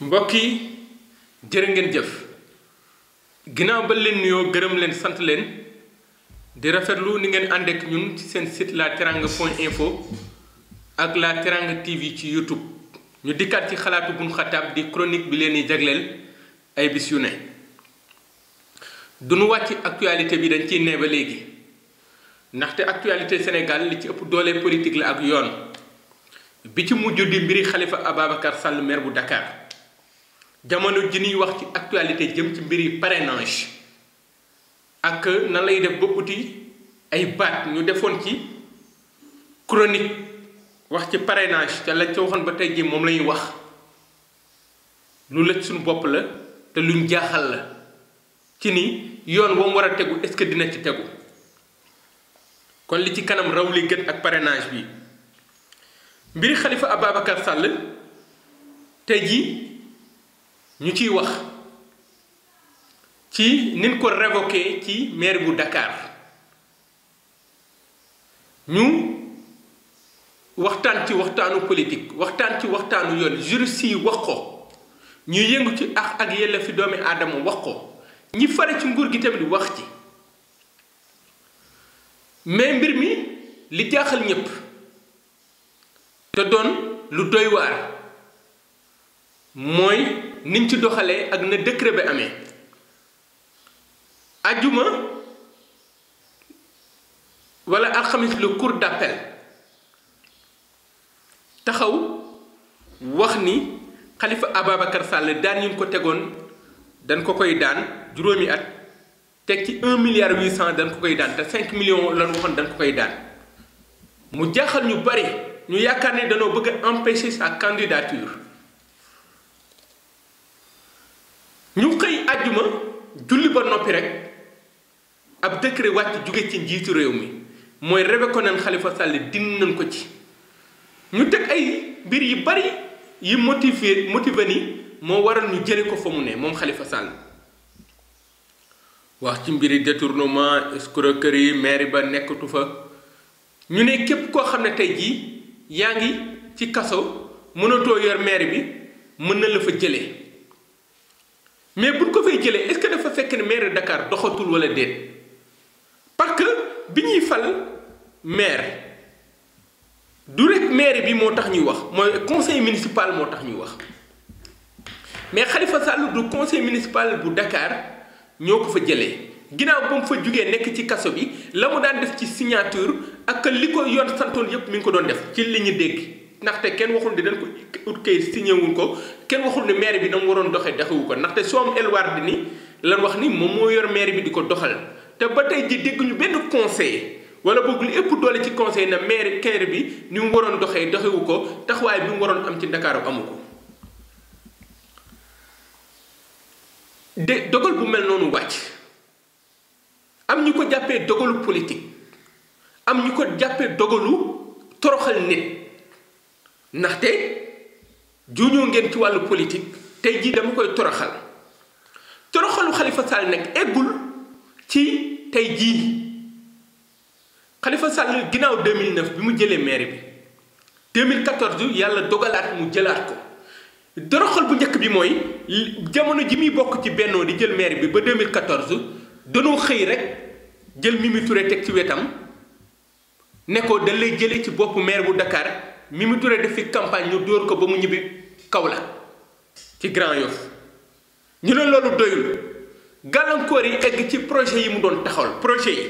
mbokk yi jërë ngeen jëf ginnaaw ba leen nuyoo gërëm leen sant leen di rafetlu ni ngeen ànd ak ñun ci seen site la teranga point info ak la teranga TV ci YouTube ñu dikkaat ci xalaatu Bun Xataab di chronique bi leen di jagleel ay bis yu ne duñu wàcc actualité bi dañ ciy nee ba léegi ndaxte actualité Sénégal li ci ëpp doole politique la ak yoon bi ci mujj di mbiri Khalifa Ababacar Sall maire bu Dakar jamono ji ñuy wax ci actualité jëm ci mbiri parrainage ak nan lay def ba uti ay baat ñu defoon ci chronique wax ci parrainage te lañ ca waxoon ba tey ji moom la ñuy wax lu lëj suñu bopp la te luñ jaaxal la ci ni yoon wa mu war a tegu est-ce que dina ci tegu kon li ci kanam raw li gën ak parrainage bi mbiri Khalifa Ababacar Sall tey ji ñu ciy wax ci nin ko révoqué ci maire bu Dakar ñu waxtaan ci waxtaanu politique waxtaan ci waxtaanu yoon juriste yi wax ko ñu yëngu ci ak yelleefi doomi aadama wax ko ñi fare ci nguur gi tamit wax ci mais mbir mi li jaaxal ñépp te doon lu doy waar mooy niñ ci doxalee ak na décret bi amee ajuma wala alxamis le cour d'appel taxaw wax ni Khalifa Ababacar Sall daan ñu ko tegoon dañ ko koy daan juróomi at teg ci 1 milliard 800 dañ ko koy daan te 5 millions lan waxoon dañ ko koy daan mu jaaxal ñu bari ñu yaakaar ne danoo bëgg a empêcher sa candidature ñu xëy àjjuma julli ba noppi rek ab décret wàcc jóge ci njiitu réew mi mooy révoqué nañ Khalifa Sall din nañ ko ci ñu teg ay mbir yu bari yi motivé ni moo waral ñu jële ko fa mu ne moom Khalifa Sall wax ci mbiri détournement escroquerie maire ba nekkatu fa ñu ne képp koo xam ne tey jii yaa ngi ci kaso mënatoo yor maire bi mën na la fa jëlee mais buñ ko fay jëlee est-ce que dafa fekk ne maire Dakar doxatul wala déet parce que bi ñuy fal maire du rek maire bi moo tax ñuy wax mooy conseil municipal moo tax ñuy wax mais Khalifa Sall du conseil municipal bu Dakar ñoo ko fa jëlee ginnaaw ba mu fa jugee nekk ci kaso bi la mu daan def ci signature ak li ko yoon santoon yépp mi ngi ko doon def ci li ñu dégg ndaxte kenn waxul ne dañ ko ut kay signé wuñ ko kenn waxul ne maire bi na mu waroon doxee doxewu ko ndaxte Soham El Wardini lan wax ni moom moo yor maire bi di ko doxal te ba tey ji dégguñu benn conseil wala boog li ëpp doole ci conseil na maire bi ni mu waroon doxee doxewu ko taxawaay bi mu waroon am ci Ndakaaru amu ko de dogal bu mel noonu wàcc am ñu ko jàppee dogalu politique am ñu ko jàppee dogalu toroxal nit ndaxte juñoo ngeen ci wàllu politique tey jii dama koy toroxalu Khalifa Sall nag eggul ci tey jii Khalifa Sall ginnaaw 2009 bi mu jëlee maire bi 2014 yàlla dogalaat mu jëlaat ko toroxal bu njëkk bi mooy jamono ji muy bokk ci Benno di jël maire bi ba 2014 danoo xëy rek jël Mimi Touré teg ci wetam ne ko da lay jëlee ci boppu maire bu Dakar Mimi Touré def fi campagne ñu dóor ko ba mu ñibbi Kaolack ci Grand Yoff ñu ne loolu doyul gàllankoor yi egg ci projet yi mu doon taxawal projet yi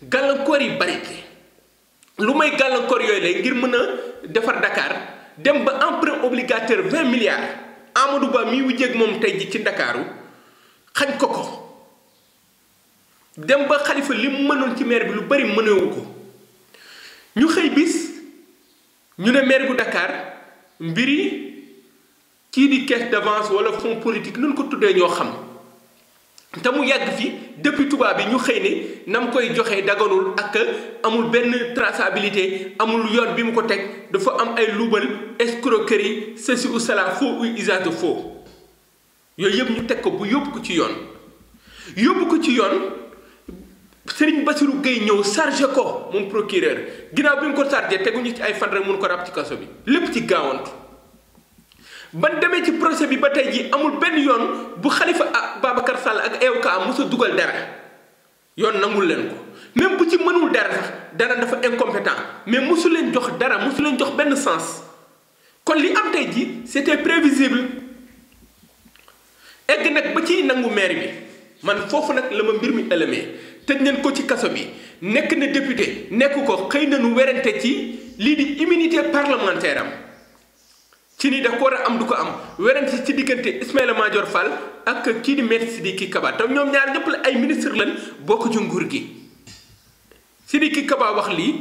gàllankoor yi bari lu may gàllankoor yooyu la ngir mën a defar Dakar dem ba emprunt obligataire 20 milliards Amadou Ba mi wujjeeg moom tey ji ci Ndakaaru xañ ko dem ba Khalifa li mu mënoon ci maire bi lu bari mënewu ko ñu xëy bis ñu ne maire bu Dakar mbiri kii di caisse d'avance wala fonds politique nun ko tuddee ñoo xam te mu yàgg fi depuis tubaab bi ñu xëy ne nam koy joxee daganul ak amul benn traçabilité amul yoon bi mu ko teg dafa am ay luubal escroquerie ceci ou cela faux ou usage de faux yooyu yëpp ñu teg ko bu yóbbu ko ci yoon Serigne Bassirou Gueye ñëw chargé ko moom procureur ginnaaw bi mu ko chargé teguñu ci ay fan rek mun ko ràpp ci kaso bi lépp ci gaawantu ban demee ci procès bi ba tey ji amul benn yoon bu Khalifa Babacar Sall ak EOK mos a dugal dara yoon nangul leen ko même bu ci mënul dara sax dara dafa incompétent mais mosu leen jox dara mosu leen jox benn sens kon li am tey ji c'était prévisible egg nag ba ci nangu maire bi man foofu nag la ma mbir mi ëlëmee tëj nañ ko ci kaso bi nekk na député nekk ko xëy na nu werante ci lii di immunité parlementaire am ci ni da ko war a am du ko am werante ci diggante Ismaïla Madior Fall ak kii di Maître Sidiki Kaba te ñoom ñaar ñëpp la ay ministre lañ bokk ci nguur gi Sidiki Kaba wax lii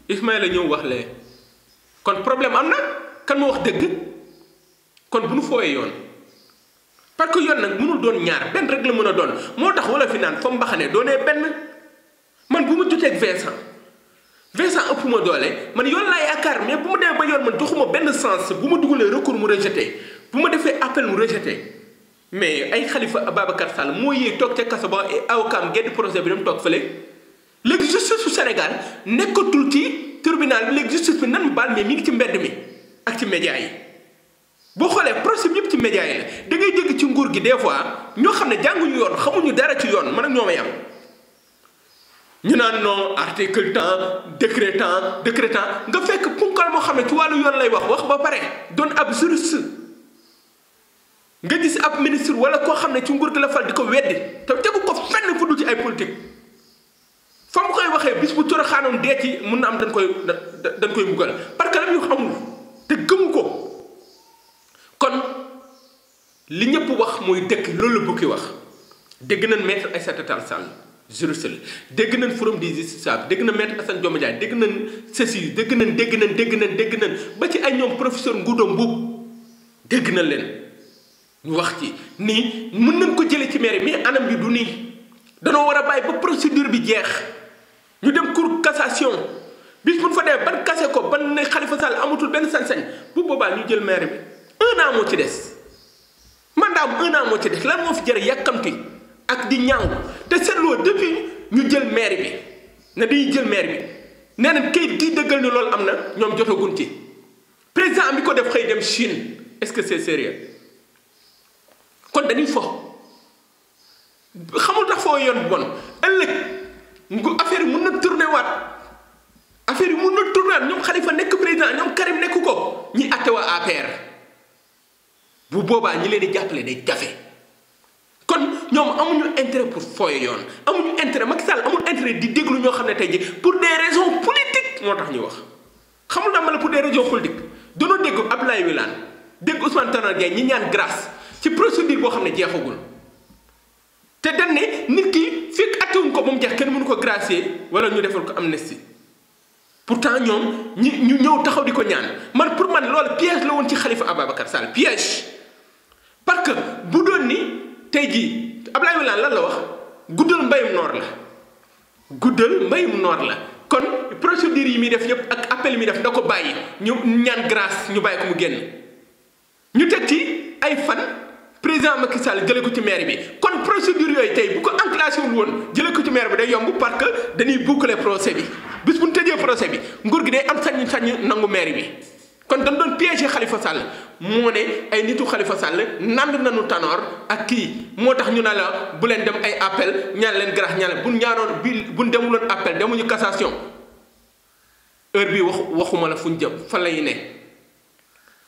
Ismaïla ñëw wax lee kon problème am na kan ma wax dëgg kon bu nu fooyee yoon parce que yoon nag mënul doon ñaar benn rek la mën a doon moo tax wala fi naan fa mbaxane doonee benn man bu ma joteeg Vincent ëpp ma doole man yoon laa yaakaar mais bu ma demee ba yoon man joxuma benn sens bu ma dugalee recours mu rejeté bu ma defee appel mu rejeté mais ay Khalifa Ababacar Sall moo yee toog ca kaso ba awkaam geddi procès bi dem toog fële léegi justice su Sénégal nekkatul ci tribunal bi léegi justice bi nan mu baal mais mi ngi ci mbedd mi ak ci média yi boo xoolee procès bi yëpp ci média yi la da ngay dégg ci nguur gi des fois ñoo xam ne jànguñu yoon xamuñu dara ci yoon man ak ñoo may am ñu naan non article temps décret temps nga fekk punkal moo xam ne ci wàllu yoon lay wax ba pare doon ab juriste nga gis ab ministre wala koo xam ne ci nguur gi la fal di ko weddi te tegu ko fenn fu du ci ay politique fa mu koy waxee bis bu toroxaanoon dee ci mun na am dañ koy mbugal parce que la ñu xamul te gëmu ko kon li ñëpp wax mooy dëkk loolu la bukki wax dégg nañ maître Aïssata Tall Sall juriste la dégg nañ forum des justiciables dégg na maître Assane Dioma Ndiaye dégg nañ ceci dégg nañ ba ci ay ñoom professeur Ngoudo Mboup dégg nañ leen ñu wax ci nii mën nañ ko jëlee ci mairie mais anam bi du nii danoo war a bàyyi ba procédure bi jeex ñu dem cour cassation bis bu ñu fa demee ban kase ko ban ne Khalifa Sall amatul benn sañ-sañ bu boobaa ñu jël maire bi 1 an moo ci des mandat am 1 an moo ci des lan moo fi jëre yàkkamti ak di ñaaw te seetloo depuis ñu jël maire bi ne dañuy jël maire bi nee nañ kayit gi dëggal ni loolu am na ñoom jotaguñ ci président bi ko def xëy dem Chine est-ce que c'est sérieux kon dañuy fo xamul tax foo yoon bon ëllëg affaire yi mun na tourné waat affaire yi mun na tourné waat ñoom Khalifa nekk président ñoom Karim nekk ko ñi atte waa APR bu boobaa ñi leen di jàppale day jafe kon ñoom amuñu intérêt pour fooye yoon amuñu intérêt Macky Sall amul intérêt di déglu ñoo xam ne tey ji pour des raisons politiques moo tax ñuy wax xamul naa ma la pour des raisons politiques danoo dégg Abdoulaye Wilane dégg Ousmane Tanor Dieng ñi ñaan grâce ci procédure boo xam ne jeexagul te dañ ne nit ki fekk attewuñ ko ba mu jeex kenn mënu ko gracier wala ñu defal ko amnistie pourtant ñoom ñu ñëw taxaw di ko ñaan man pour man loolu piège la woon ci Khalifa Ababacar Sall piège parce que bu doon ni tey jii Abdoulaye Wilane lan la wax guddal mbayum noor la kon procédure yi muy def yëpp ak appel mi def da ko bàyyi ñu ñaan grâce ñu bàyyi ko mu génn ñu teg ci ay fan président Macky Sall jëlee ko ci maire bi kon procédure yooyu tey bu ko enclenché wul woon jëlee ko ci maire bi day yomb parce que dañuy boucler procès bi bis bu ñu tëjee procès bi nguur gi day am sañ nangu maire bi kon dañ doon piéger Khalifa Sall moo ne ay nitu Khalifa Sall nand nañu Tanor ak kii moo tax ñu ne la bu leen dem ay appel ñaan leen grâce ñaan leen bu ñu demuloon appel demuñu cassation heure bi waxuma la fu ñu jëm fan lay ne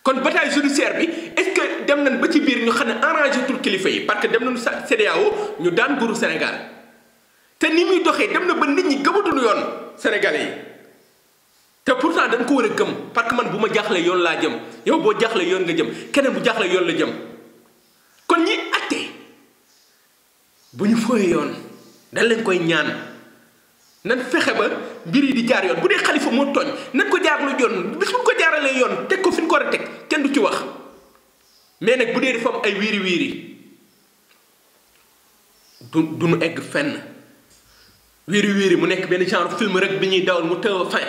kon bataille judiciaire bi est-ce que dem nañ ba ci biir ñu xam ne arrangé tul kilifa yi parce que dem nañu CEDEAO ñu daan nguuru Sénégal te ni muy doxee dem na ba nit ñi gëmatuñu yoon Sénégalais yi te pourtant dañ ko war a gëm parce que man bu ma jaaxlee yoon laa jëm yow boo jaaxlee yoon nga jëm keneen bu jaaxlee yoon la jëm kon ñi atte bu ñu fooyee yoon dañ leen koy ñaan nan fexe ba mbir yi di jaar yoon bu dee Khalifa moo tooñ nan ko jaar lu yoon bis bu ko jaaralee yoon teg ko fi ñu ko war a teg kenn du ci wax mais nag bu dee dafa am ay wiiri du nu egg fenn wiiri mu nekk benn genre film rek bi ñuy dawal mu tëw fin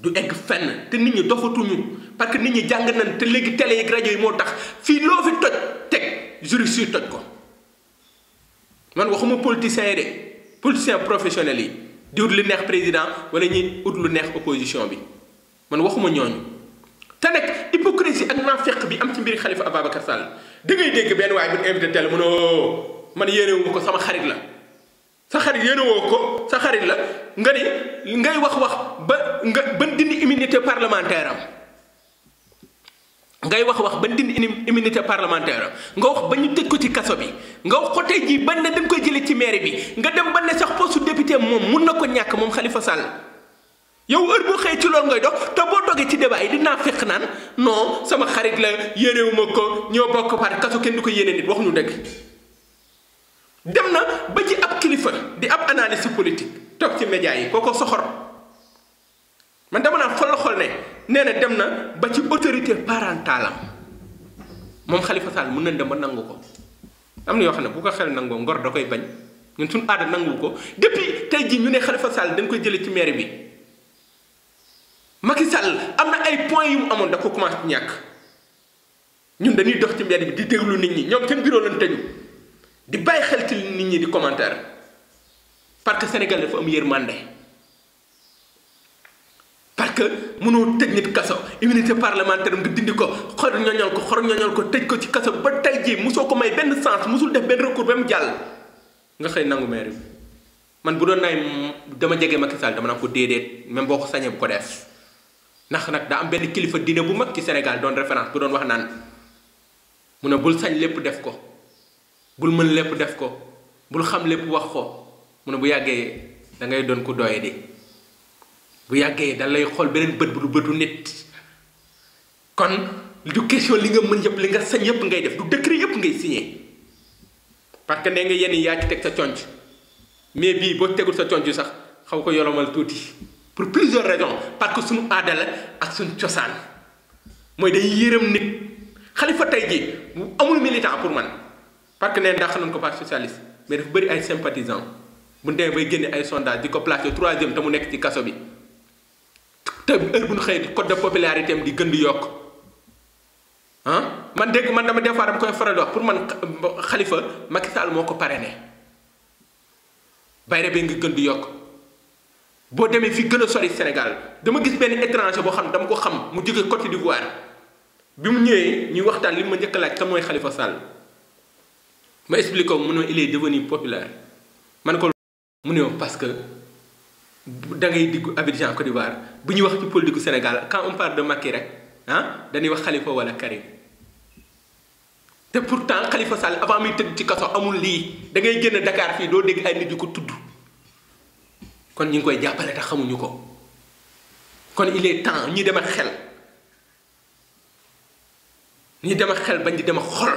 du egg fenn te nit ñi dofatuñu parce que nit ñi jàng nañ te léegi télé yi rajo yi moo tax fii loo fi toj teg juriste yi toj ko man waxuma politiciens yi de politiciens professionnels yi di ut lu neex président wala ñuy ut lu neex opposition bi man waxuma ñooñu te nag hypocrisie ak bi am ci mbiri Khalifa Ababacar Sall da ngay dégg benn waay bu invité tel mënoo man yéenewuma ko sama xarit la sa xarit yéenewoo ko sa xarit la nga ni ngay wax ba dindi immunité parlementaire am ngay wax ba dindi immunité parlementaire am nga wax ba ñu tëj ko ci kaso bi nga wax ko tey jii ban ne dañ koy jëlee ci mairie bi nga dem ba ne sax poste député moom mun na ko ñàkk moom Khalifa Sall yow heure boo xëyee ci loolu ngay dox te boo toogee ci débat yi dinaa fekk naan non sama xarit la yéenewuma ko ñoo bokk par kaso kenn du ko yéene nit waxuñu dëgg dem na ba ci ab kilifa di ab analyste politique toog ci média yi kooko soxor man dama naan xol xol ne nee na dem na ba ci autorité parentale am moom Khalifa Sall mën nañ dem ba nangu ko am na yoo xam ne bu ko xel nangoo ngor da koy bañ ñun suñu aada nangu ko depuis tey jii ñu ne Khalifa Sall dañ koy jëlee ci mairie bi Macky Sall am na ay points yu mu amoon da ko commencé ñàkk ñun dañuy dox ci mbedd bi di déglu nit ñi ñoom seen bureau lañ tëju di bàyyi xel ci nit ñi di commentaire parce que Sénégal dafa am yërmande parce que mënoo tëj nit kaso immunité parlementaire nga dindi ko xor ñoñol ko tëj ko ci kaso ba tey jii mosoo ko may benn sens mosul def benn recours ba mu jàll nga xëy nangu maire bi man bu doon nay dama jege Macky Sall dama naa ko déedéet même boo ko sañee bu ko def ndax nag daa am benn kilifa diine bu mag ci Sénégal doon référence bu doon wax naan mu ne bul sañ lépp def ko bul mën lépp def ko bul xam lépp wax ko mu ne bu yàggee da ngay doon ku doye di bu yàggee da lay xool beneen bët bu du bëtu nit kon du question li nga mën yëpp li nga sañ yëpp ngay def du décret yëpp ngay signé parce que nee nga yenn yaa ci teg sa conc mais bii boo tegul sa conc sax xaw ko yolomal tuuti pour plusieurs raisons parce que suñu aada la ak suñu cosaan mooy day yërëm nit Khalifa tey jii amul militant pour man parce que nee ndax nañ ko parti socialiste mais dafa bëri ay sympathisants bu demee bay génne ay sondage di ko placé troisième te mu nekk ci kaso bi te heure bu ñu xëyee code de popularité am di gën di yokk ah man dégg man dama des fois dama koy faral di wax pour man Khalifa Macky Sall moo ko parrainé bayre bi nga gën di yokk boo demee fi gën a sori Sénégal dama gis benn étranger boo xam ne dama ko xam mu jóge Côte d'Ivoire bi mu ñëwee ñuy waxtaan li ma njëkk a laaj kan mooy Khalifa Sall ma expliqué ko mu ne il est devenu populaire man ko mu ne parce que da ngay diggu Abidjan Côte d'Ivoire bu ñuy wax ci politique Sénégal quand on parle de Macky rek ah dañuy wax Khalifa wala Karim te pourtant Khalifa Sall avant muy tëdd ci kaso amul lii da ngay génn Dakar fii doo dégg ay nit yu ko tudd kon ñu ngi koy jàppale te xamuñu ko kon il est temps ñi dem ak xel ñi dem ak xel bañ di dem ak xol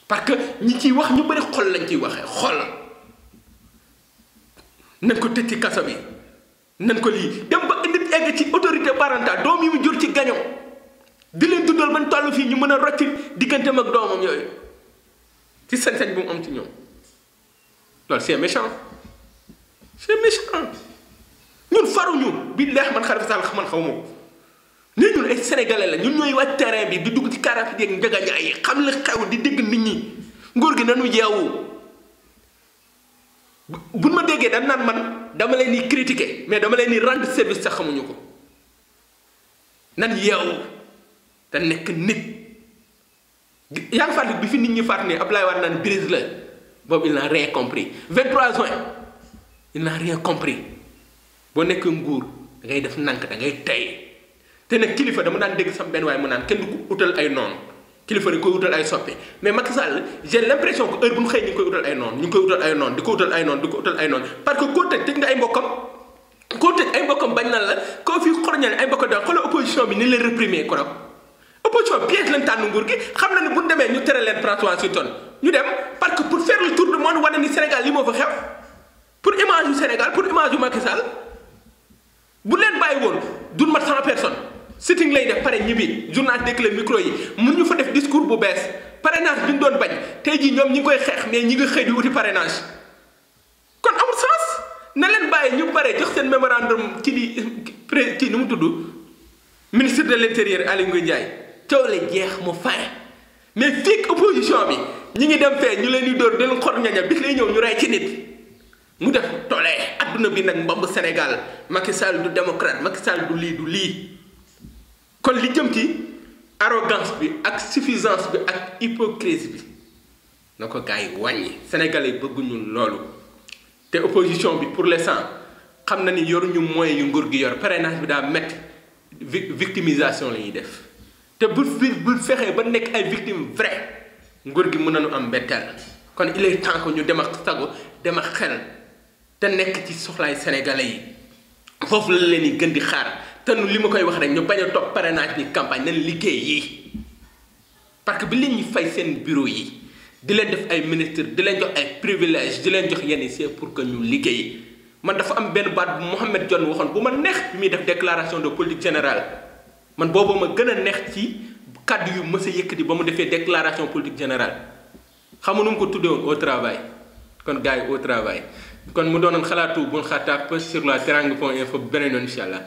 parce que ñi ciy wax ñu bëri xol lañ ciy waxee xol nañ ko tëj ci kaso bi nañ ko lii dem ba indi egg ci autorité parentale doom yi mu jur ci gaño di leen dundal ban toll fii ñu mën a rocci digganteem ak doomam yooyu ci sañ-sañ bu mu am ci ñoom loolu c'est méchant c'est méchant ñun faruñu bi leex man Khalifa Sall man xaw ma ko nii ñun ay sénégalais la ñun ñooy wàcc terrain bi di dugg ci car rapide yeeg njagañaay yi xam li xew di dégg nit ñi nguur gi nanu yeewu buñ ma déggee dañ naan man dama leen di critiquer mais dama leen di rendre service sax xamuñu ko nan yeewu te nekk nit yaa ngi fàttali bi fi nit ñi fàttali ne Abdoulaye Wade naan brise la boobu il n'a rien compris 23 juin il n'a rien compris boo nekk nguur da ngay def nank da ngay tey te nag kilifa dama daan dégg sama benn waaye mu naan kenn du ko utal ay noonu kilifa dañ koy utal ay soppe mais Macky Sall j'ai l'impression que heure bu ñu xëy ñu ngi koy utal ay noonu ñu ngi koy utal ay noonu di ko utal ay noonu di ko utal ay noonu parce que koo tëj nga ay mbokkam koo tëj ay mbokkam bañ na la koo fi xorñale ay mbokkam daal xoolal opposition bi ni leen réprimer ko rek opposition piège lañ tànn nguur gi xam na ne bu ñu demee ñu tere leen François Washington ñu dem parce que pour faire le tour du monde wane ni Sénégal li moo fa xew pour image yu Sénégal pour image yu Macky Sall bu leen bàyyi woon duñ mat 100 personnes sitting lay def pare ñibbi journal déclare micro yi mun ñu fa def discours bu bees parrainage bi ñu doon bañ tey jii ñoom ñi ngi koy xeex mais ñi nga xëy di wuti parrainage kon amul sens na leen bàyyi ñu pare jox seen mémorandum ci di ci nu mu tudd ministre de l'intérieur Aly Ngouille Ndiaye coow la jeex mu fin mais fii opposition bi ñi ngi dem fee ñu leen di dóor di leen xor ñaña bis lay ñëw ñu rey ci nit mu def tolee adduna bi nag mbamb Sénégal Macky Sall du démocrate Macky Sall du lii kon li jëm ci arrogance bi ak suffisance bi ak hypocrisie bi na ko gars yi wàññi sénégalais bëgguñu loolu te opposition bi pour l'instant xam na ni yoruñu moyens yu nguur gi yor parrainage bi daa métti victimisation la ñuy def te bu fexee ba nekk ay victimes vrai nguur gi mën nañu am mbetteel kon il est temps que ñu dem ak sago dem ak xel te nekk ci soxlaay sénégalais yi foofu la leen di gën di xaar te nu li ma koy wax rek ñu bañ a topp parrainage ni campagne nañ liggéey yi parce que bi leen ñu fay seen bureau yi di leen def ay ministre di leen jox ay privilèges di leen jox yenn c'est pour que ñu liggéey man dafa am benn baat bu Mohamed Dionne waxoon bu ma neex bi muy def déclaration de politique générale man boobu ma gën a neex ci kàddu yu mës a yëkkati ba mu defee déclaration politique générale xamu nu mu ko tuddee woon au travail kon gars yi au travail kon mu doonoon xalaatu bun xaataab sur la teranga.info beneen yoon incha allah